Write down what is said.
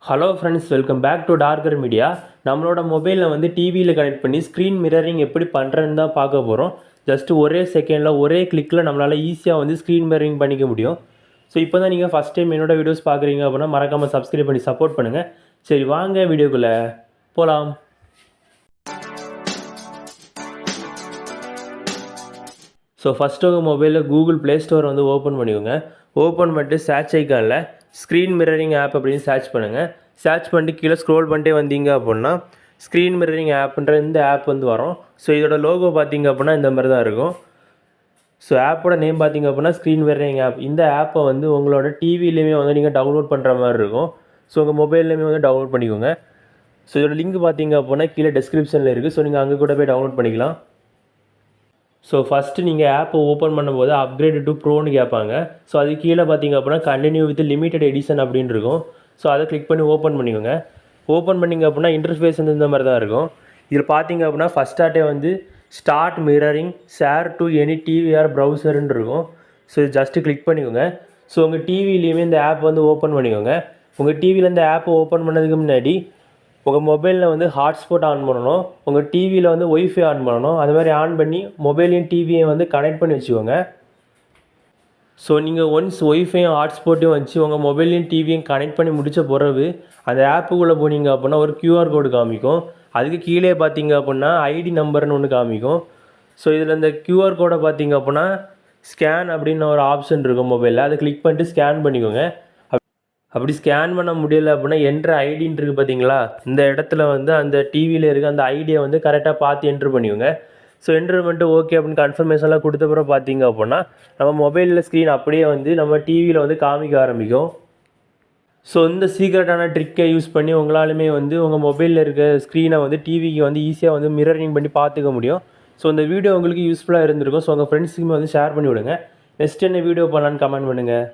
Hello friends, welcome back to டார்கர் media. நம்மளோட மொபைலில் வந்து டிவியில் கனெக்ட் பண்ணி ஸ்க்ரீன் மிரரிங் எப்படி பண்ணுறதுன்னு தான் பார்க்க போகிறோம். ஜஸ்ட்டு ஒரே செகண்டில் ஒரே கிளிக்கில் நம்மளால் ஈஸியாக வந்து ஸ்க்ரீன் மிரரிங் பண்ணிக்க முடியும். ஸோ இப்போ தான் நீங்கள் ஃபஸ்ட் டைம் என்னோட வீடியோஸ் பார்க்குறீங்க அப்படின்னா மறக்காமல் சப்ஸ்கிரைப் பண்ணி சப்போர்ட் பண்ணுங்கள். சரி வாங்க வீடியோக்குள்ளே போகலாம். ஸோ ஃபஸ்ட்டு உங்கள் மொபைலில் கூகுள் ப்ளே ஸ்டோர் வந்து ஓப்பன் பண்ணிக்கோங்க. ஓப்பன் பண்ணிட்டு சர்ச் ஐக்கானில் ஸ்க்ரீன் மிரரிங் ஆப் அப்படின்னு சர்ச் பண்ணுங்கள். சர்ச் பண்ணிட்டு கீழே ஸ்க்ரோல் பண்ணிட்டே வந்தீங்க அப்படின்னா ஸ்க்ரீன் மிரரிங் ஆப்புன்ற இந்த ஆப் வந்து வரும். ஸோ இதோட லோகோ பார்த்தீங்க அப்படின்னா இந்த மாதிரி தான் இருக்கும். ஸோ ஆப்போட நேம் பார்த்தீங்க அப்படின்னா ஸ்க்ரீன் மிரரிங் ஆப். இந்த ஆப்பை வந்து உங்களோட டிவிலையுமே வந்து நீங்கள் டவுன்லோட் பண்ணுற மாதிரி இருக்கும். ஸோ உங்கள் மொபைல்லையுமே வந்து டவுன்லோட் பண்ணிக்கோங்க. ஸோ இதோட லிங்க் பார்த்தீங்க அப்படின்னா கீழே டிஸ்கிரிப்ஷனில் இருக்குது. ஸோ நீங்கள் அங்கே கூட போய் டவுன்லோட் பண்ணிக்கலாம். ஸோ ஃபஸ்ட்டு நீங்கள் ஆப்பை ஓப்பன் பண்ணும்போது அப்கிரேட் டு ப்ரோன்னு கேட்பாங்க. ஸோ அது கீழே பார்த்தீங்க அப்படின்னா கண்டினியூ வித் லிமிடெட் எடிஷன் அப்படின்னு இருக்கும். ஸோ அதை கிளிக் பண்ணி ஓப்பன் பண்ணிக்கோங்க. ஓப்பன் பண்ணிங்க அப்படின்னா இன்டர்ஃபேஸ் வந்து இந்த மாதிரி தான் இருக்கும். இதில் பார்த்தீங்க அப்படின்னா ஃபஸ்ட் ஸ்டார்ட்டே வந்து start mirroring share to any TV or ப்ரௌசர்ன்னு இருக்கும். ஸோ இது ஜஸ்ட்டு கிளிக் பண்ணிக்கோங்க. ஸோ உங்கள் டிவிலையுமே இந்த ஆப் வந்து ஓப்பன் பண்ணிக்கோங்க. உங்கள் டிவியில் இந்த ஆப்பை ஓப்பன் பண்ணதுக்கு முன்னாடி உங்கள் மொபைலில் வந்து ஹாட்ஸ்பாட் ஆன் பண்ணணும். உங்கள் டிவியில் வந்து ஒய்ஃபை ஆன் பண்ணணும். அது மாதிரி ஆன் பண்ணி மொபைலையும் டிவியையும் வந்து கனெக்ட் பண்ணி வச்சுக்கோங்க. ஸோ நீங்கள் ஒன்ஸ் ஒய்ஃபையும் ஹாட்ஸ்பாட்டையும் வச்சு உங்கள் மொபைலையும் டிவியும் கனெக்ட் பண்ணி முடித்த பிறகு அந்த ஆப்புக்குள்ளே போனீங்க அப்படின்னா ஒரு கியூஆர் கோடு காமிக்கும். அதுக்கு கீழே பார்த்தீங்க அப்படின்னா ஐடி நம்பர்னு ஒன்று காமிக்கும். ஸோ இதில் இந்த கியூஆர் கோடை பார்த்தீங்க அப்படின்னா ஸ்கேன் அப்படின்னு ஒரு ஆப்ஷன் இருக்கும் மொபைலில். அதை கிளிக் பண்ணிட்டு ஸ்கேன் பண்ணிக்கோங்க. அப்படி ஸ்கேன் பண்ண முடியலை அப்படின்னா என்ட்ரு ஐடின்னு இருக்குது பார்த்தீங்களா, இந்த இடத்துல வந்து அந்த டிவியில் இருக்க அந்த ஐடியை வந்து கரெக்டாக பார்த்து என்ட்ரு பண்ணிக்கோங்க. ஸோ என்ட்ரு பண்ணிட்டு ஓகே அப்படின்னு கன்ஃபர்மேஷன்லாம் கொடுத்த பிறகு பார்த்தீங்க அப்படின்னா நம்ம மொபைலில் ஸ்க்ரீன் அப்படியே வந்து நம்ம டிவியில் வந்து காமிக்க ஆரம்பிக்கும். ஸோ இந்த சீக்ரெட்டான ட்ரிக்கை யூஸ் பண்ணி உங்களாலுமே வந்து உங்கள் மொபைலில் இருக்க ஸ்க்ரீனை வந்து டிவிக்கு வந்து ஈஸியாக வந்து மிரரிங் பண்ணி பார்த்துக்க முடியும். ஸோ இந்த வீடியோ உங்களுக்கு யூஸ்ஃபுல்லாக இருந்திருக்கும். ஸோ உங்கள் ஃப்ரெண்ட்ஸுக்குமே வந்து ஷேர் பண்ணி விடுங்க. நெக்ஸ்ட் என்ன வீடியோ பண்ணலான்னு கமெண்ட் பண்ணுங்கள்.